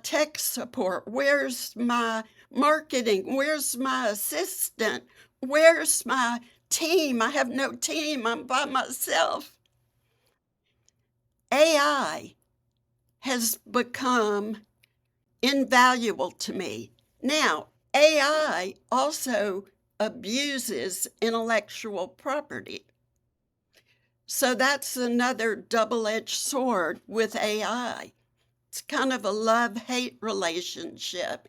tech support? Where's my marketing? Where's my assistant? Where's my team? I have no team. I'm by myself. AI has become invaluable to me. Now, AI also abuses intellectual property. So that's another double-edged sword with AI. It's kind of a love-hate relationship.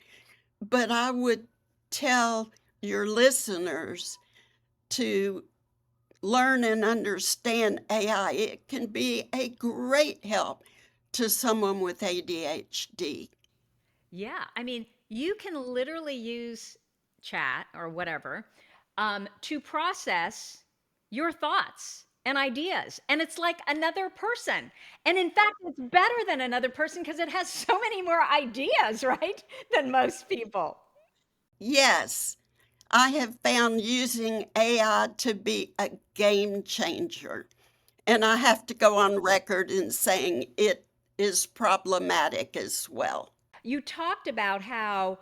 But I would tell your listeners to learn and understand AI. It can be a great help to someone with ADHD. Yeah, I mean, you can literally use chat or whatever to process your thoughts and ideas. And it's like another person. And in fact, it's better than another person because it has so many more ideas, right, than most people. Yes, I have found using AI to be a game changer. And I have to go on record in saying it is problematic as well. You talked about how,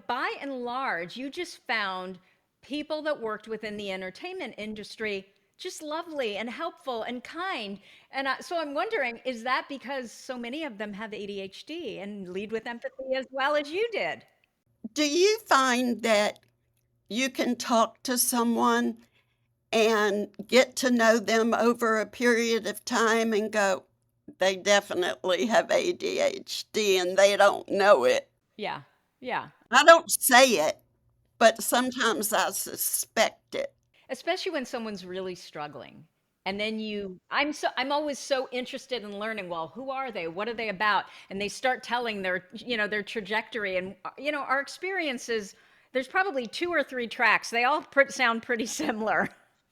by and large, you just found people that worked within the entertainment industry just lovely and helpful and kind. And so I'm wondering, is that because so many of them have ADHD and lead with empathy as well as you did? Do you find that you can talk to someone and get to know them over a period of time and go, they definitely have ADHD and they don't know it? Yeah, yeah. I don't say it, but sometimes I suspect it. Especially when someone's really struggling. And then I'm always so interested in learning, well, who are they? What are they about? And they start telling their trajectory and our experiences. There's probably 2 or 3 tracks. They all sound pretty similar.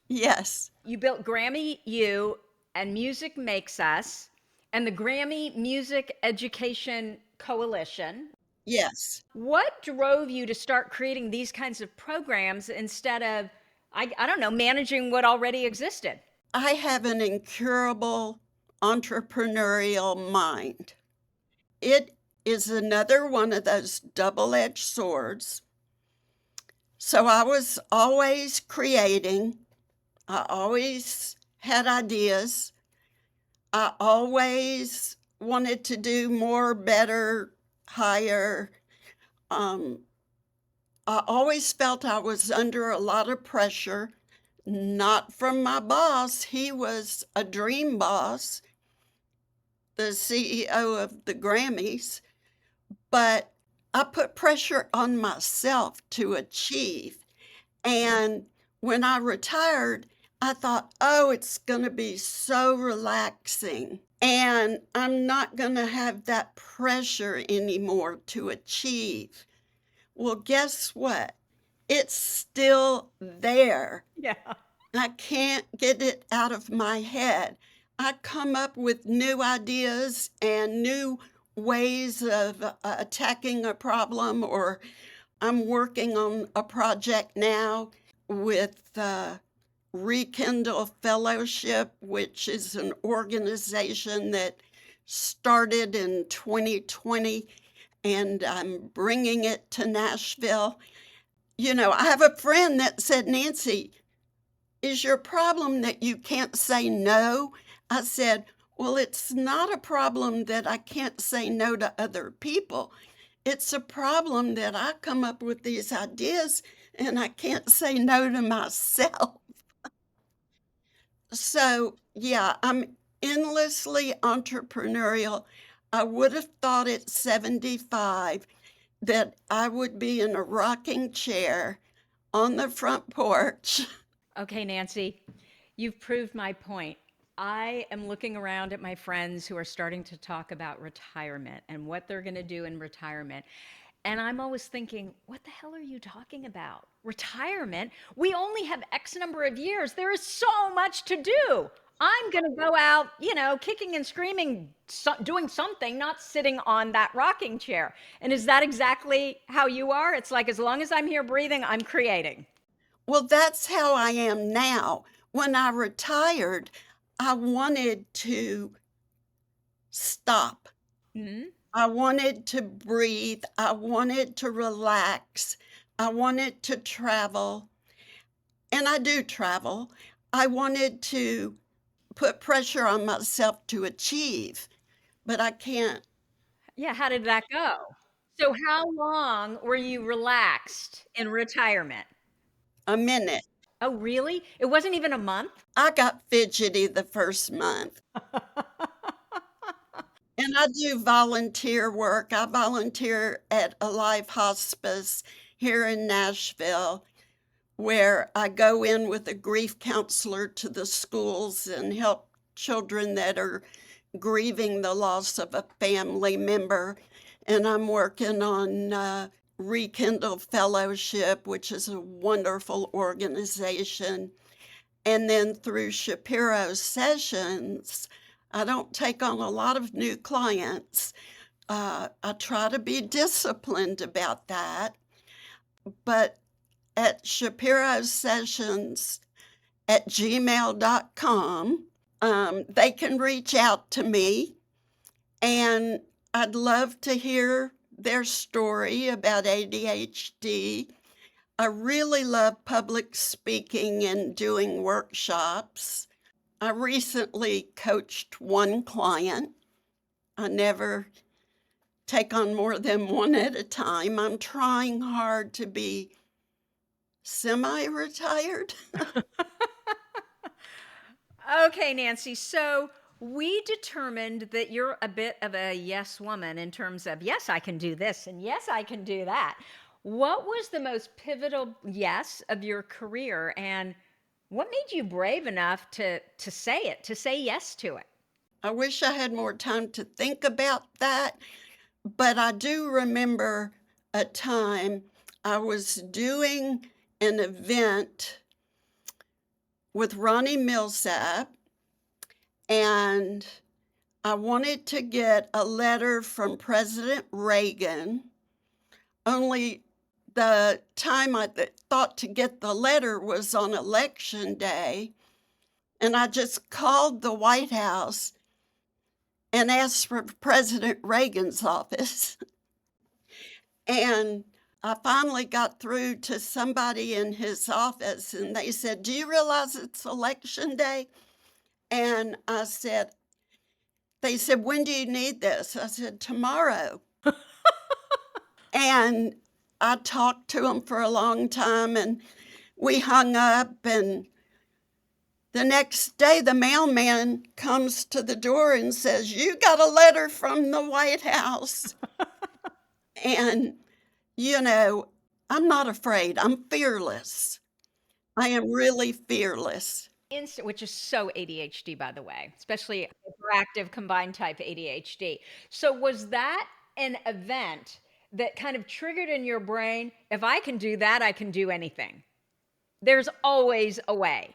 Yes, You built Grammy U and Music Makes Us and the Grammy Music Education Coalition. yes. What drove you to start creating these kinds of programs instead of, I don't know, managing what already existed? I have an incurable entrepreneurial mind. It is another one of those double-edged swords. So I was always creating. I always had ideas. I always wanted to do more, better, higher. I always felt I was under a lot of pressure, not from my boss. He was a dream boss, the CEO of the Grammys, but I put pressure on myself to achieve. And when I retired, I thought, oh, it's going to be so relaxing. And I'm not going to have that pressure anymore to achieve. Well, guess what? It's still there. Yeah. I can't get it out of my head. I come up with new ideas and new ways of attacking a problem, or I'm working on a project now with Rekindle Fellowship, which is an organization that started in 2020, and I'm bringing it to Nashville. I have a friend that said, Nancy, is your problem that you can't say no? I said, well, it's not a problem that I can't say no to other people. It's a problem that I come up with these ideas and I can't say no to myself. So, yeah, I'm endlessly entrepreneurial. I would have thought at 75 that I would be in a rocking chair on the front porch. Okay, Nancy, you've proved my point. I am looking around at my friends who are starting to talk about retirement and what they're going to do in retirement. And I'm always thinking, what the hell are you talking about? Retirement? We only have X number of years. There is so much to do. I'm going to go out, kicking and screaming, doing something, not sitting on that rocking chair. And is that exactly how you are? It's like, as long as I'm here breathing, I'm creating. Well, that's how I am now. When I retired, I wanted to stop. Hmm. I wanted to breathe. I wanted to relax. I wanted to travel. And I do travel. I wanted to put pressure on myself to achieve, but I can't. Yeah, how did that go? So how long were you relaxed in retirement? A minute. Oh, really? It wasn't even a month? I got fidgety the first month. And I do volunteer work. I volunteer at a life hospice here in Nashville, where I go in with a grief counselor to the schools and help children that are grieving the loss of a family member. And I'm working on Rekindle Fellowship, which is a wonderful organization. And then through Shapiro sessions, I don't take on a lot of new clients. I try to be disciplined about that. But at Shapiro sessions at gmail.com, they can reach out to me, and I'd love to hear their story about ADHD. I really love public speaking and doing workshops. I recently coached one client. I never take on more than one at a time. I'm trying hard to be semi-retired. Okay, Nancy. So we determined that you're a bit of a yes woman in terms of, yes, I can do this and yes, I can do that. What was the most pivotal yes of your career, and what made you brave enough to say it, to say yes to it? I wish I had more time to think about that, but I do remember a time I was doing an event with Ronnie Millsap, and I wanted to get a letter from President Reagan, only the time I thought to get the letter was on election day, and I just called the White House and asked for President Reagan's office. And I finally got through to somebody in his office, and they said, do you realize it's election day? And I said, they said, when do you need this? I said, tomorrow. And I talked to him for a long time, and we hung up, and The next day, the mailman comes to the door and says, "You got a letter from the White House." And, you know, I'm not afraid. I'm fearless. I am really fearless. Which is so ADHD, by the way, especially hyperactive combined type ADHD. So was that an event that kind of triggered in your brain, if I can do that, I can do anything? There's always a way.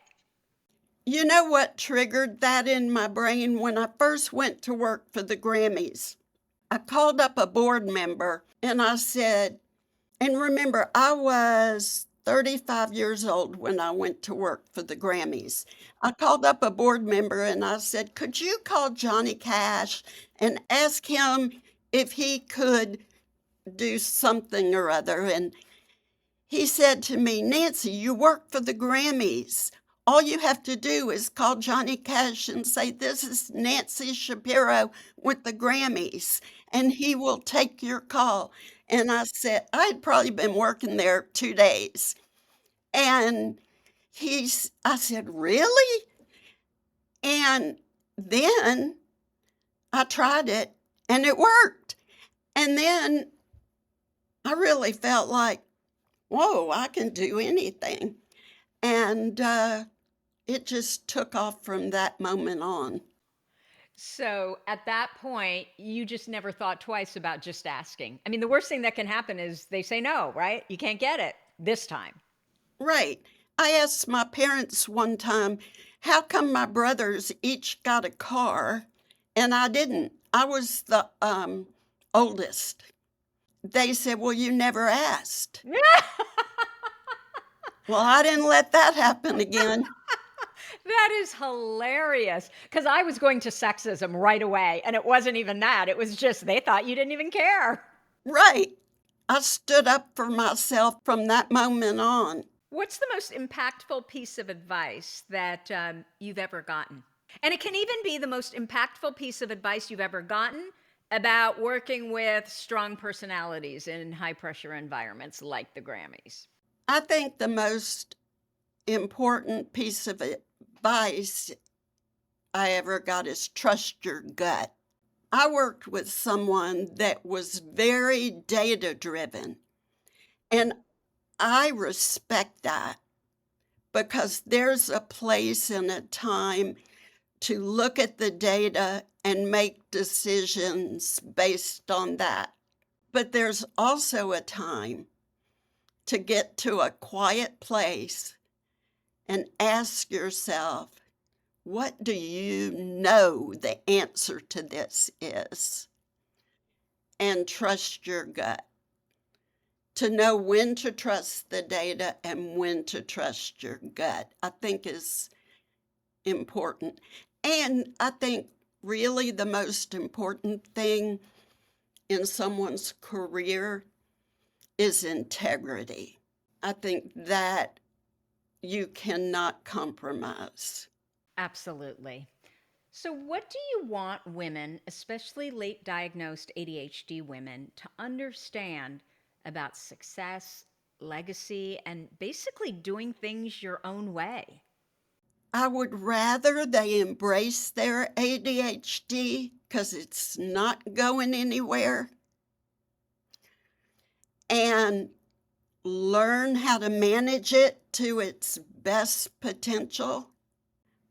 You know what triggered that in my brain? When I first went to work for the Grammys, I called up a board member and I said, and remember, I was 35 years old when I went to work for the Grammys. I called up a board member and I said, "Could you call Johnny Cash and ask him if he could do something or other?" And he said to me, "Nancy, you work for the Grammys. All you have to do is call Johnny Cash and say, 'This is Nancy Shapiro with the Grammys,' and he will take your call." And I said, I had probably been working there 2 days. And I said, "Really?" And then I tried it and it worked. And then I really felt like, whoa, I can do anything. And it just took off from that moment on. So at that point, you just never thought twice about just asking. I mean, the worst thing that can happen is they say no, right? You can't get it this time. Right. I asked my parents one time, how come my brothers each got a car and I didn't? I was the oldest. They said, "Well, you never asked." Well, I didn't let that happen again. That is hilarious. Because I was going to sexism right away, and it wasn't even that. It was just they thought you didn't even care. Right. I stood up for myself from that moment on. What's the most impactful piece of advice that you've ever gotten? And it can even be the most impactful piece of advice you've ever gotten about working with strong personalities in high pressure environments like the Grammys. I think the most important piece of advice I ever got is trust your gut. I worked with someone that was very data driven, and I respect that because there's a place and a time to look at the data and make decisions based on that. But there's also a time to get to a quiet place and ask yourself, what do you know the answer to this is? And trust your gut. To know when to trust the data and when to trust your gut, I think is important. And I think really the most important thing in someone's career is integrity. I think that you cannot compromise. Absolutely. So, what do you want women, especially late diagnosed ADHD women, to understand about success, legacy, and basically doing things your own way? I would rather they embrace their ADHD because it's not going anywhere and learn how to manage it to its best potential.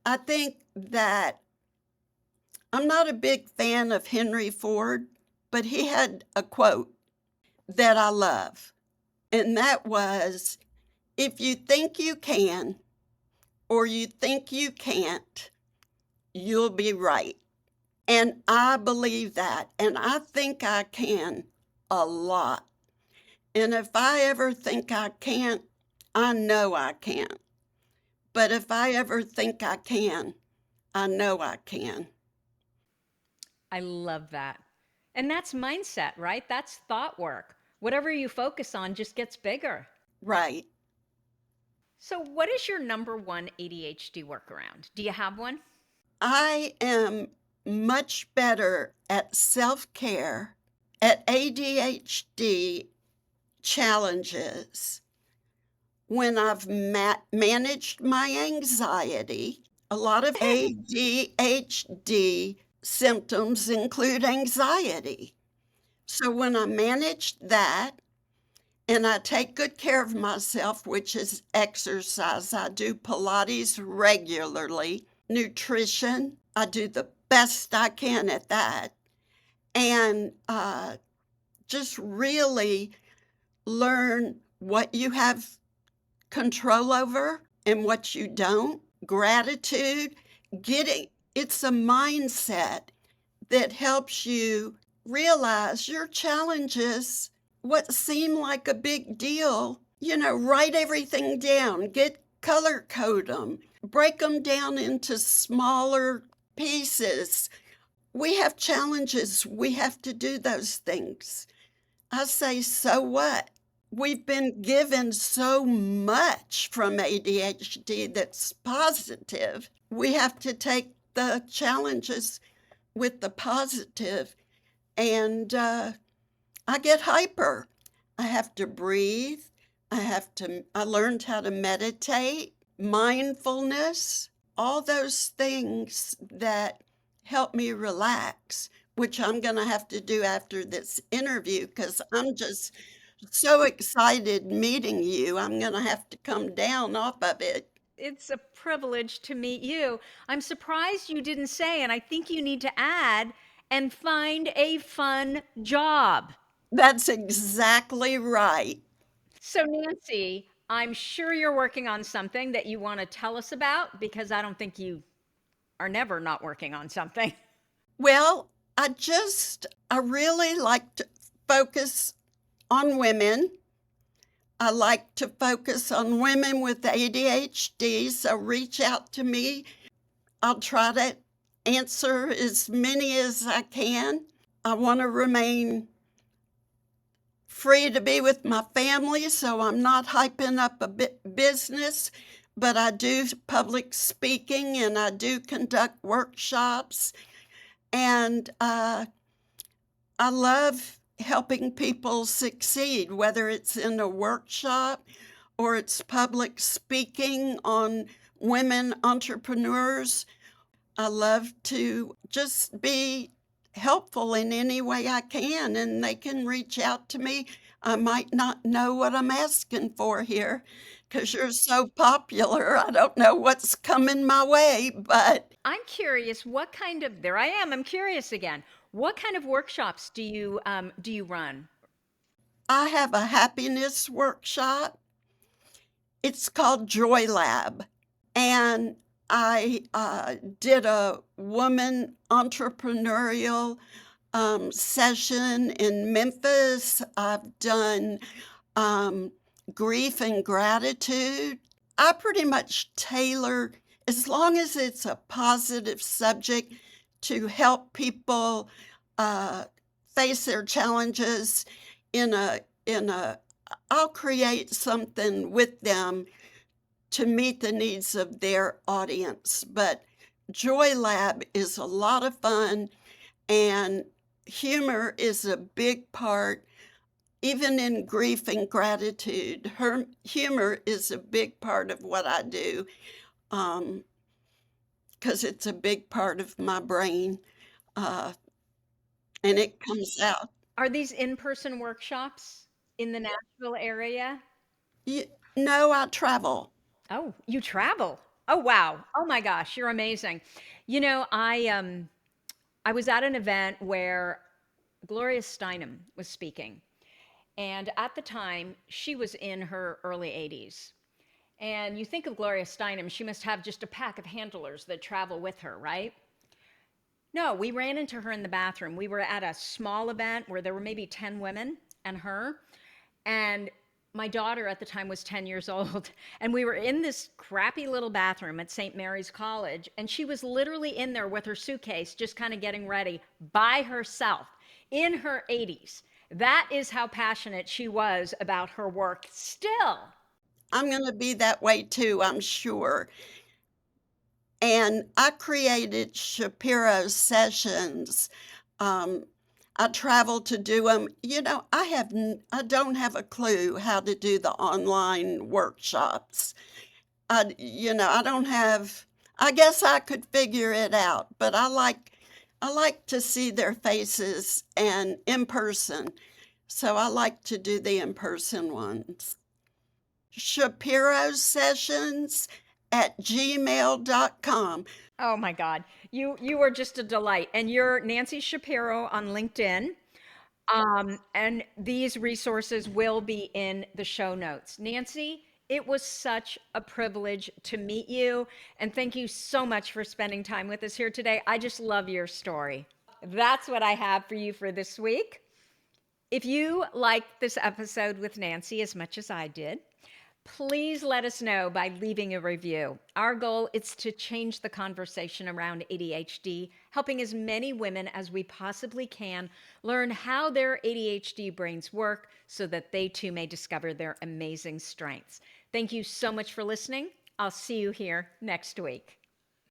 I think that I'm not a big fan of Henry Ford, but he had a quote that I love, and that was, "If you think you can or you think you can't, you'll be right." And I believe that, and I think I can a lot. And if I ever think I can't, I know I can't. But if I ever think I can, I know I can. I love that. And that's mindset, right? That's thought work. Whatever you focus on just gets bigger. Right. So, what is your number one ADHD workaround? Do you have one? I am much better at self care, at ADHD challenges when I've managed my anxiety A lot of ADHD symptoms include anxiety. So when I manage that and I take good care of myself, which is exercise, I do Pilates regularly, nutrition, I do the best I can at that, and just really learn what you have control over and what you don't. Gratitude, getting it's a mindset that helps you realize your challenges, what seem like a big deal. Write everything down, get color code them, break them down into smaller pieces. We have challenges, we have to do those things. I say, so what? We've been given so much from ADHD that's positive. We have to take the challenges with the positive. And I get hyper. I have to breathe. I learned how to meditate, mindfulness, all those things that help me relax, which I'm going to have to do after this interview because I'm just so excited meeting you. I'm going to have to come down off of it. It's a privilege to meet you. I'm surprised you didn't say, and I think you need to add, and find a fun job. That's exactly right. So, Nancy, I'm sure you're working on something that you want to tell us about because I don't think you are never not working on something. Well, I really like to focus on women. I like to focus on women with ADHD, so reach out to me. I'll try to answer as many as I can. I want to remain free to be with my family, so I'm not hyping up a business, but I do public speaking and I do conduct workshops. And I love helping people succeed, whether it's in a workshop or it's public speaking on women entrepreneurs. I love to just be helpful in any way I can, and they can reach out to me. I might not know what I'm asking for here because you're so popular. I don't know what's coming my way, but I'm curious, there I am, I'm curious again. What kind of workshops do you run? I have a happiness workshop. It's called Joy Lab. And I did a woman entrepreneurial session in Memphis. I've done grief and gratitude. I pretty much tailor, as long as it's a positive subject, to help people uh, face their challenges in a I'll create something with them to meet the needs of their audience. But Joy Lab is a lot of fun, and humor is a big part, even in grief and gratitude. Her humor is a big part of what I do because it's a big part of my brain, uh, and it comes out. Are these in-person workshops in the Nashville area? You know, I travel. Oh, you travel. Oh, wow. Oh my gosh, you're amazing. You know, I was at an event where Gloria Steinem was speaking. And at the time, she was in her early 80s. And you think of Gloria Steinem, she must have just a pack of handlers that travel with her, right? No, we ran into her in the bathroom. We were at a small event where there were maybe 10 women and her. And my daughter at the time was 10 years old. And we were in this crappy little bathroom at St. Mary's College. And she was literally in there with her suitcase, just kind of getting ready by herself in her 80s. That is how passionate she was about her work still. I'm going to be that way too, I'm sure. And I created Shapiro sessions. I travel to do them. I don't have a clue how to do the online workshops. I don't have. I guess I could figure it out, but I like to see their faces and in person. So I like to do the in-person ones. Shapiro sessions at gmail.com. Oh my God. You are just a delight. And you're Nancy Shapiro on LinkedIn. And these resources will be in the show notes. Nancy, it was such a privilege to meet you. And thank you so much for spending time with us here today. I just love your story. That's what I have for you for this week. If you liked this episode with Nancy as much as I did, please let us know by leaving a review. Our goal is to change the conversation around ADHD, helping as many women as we possibly can learn how their ADHD brains work so that they too may discover their amazing strengths. Thank you so much for listening. I'll see you here next week.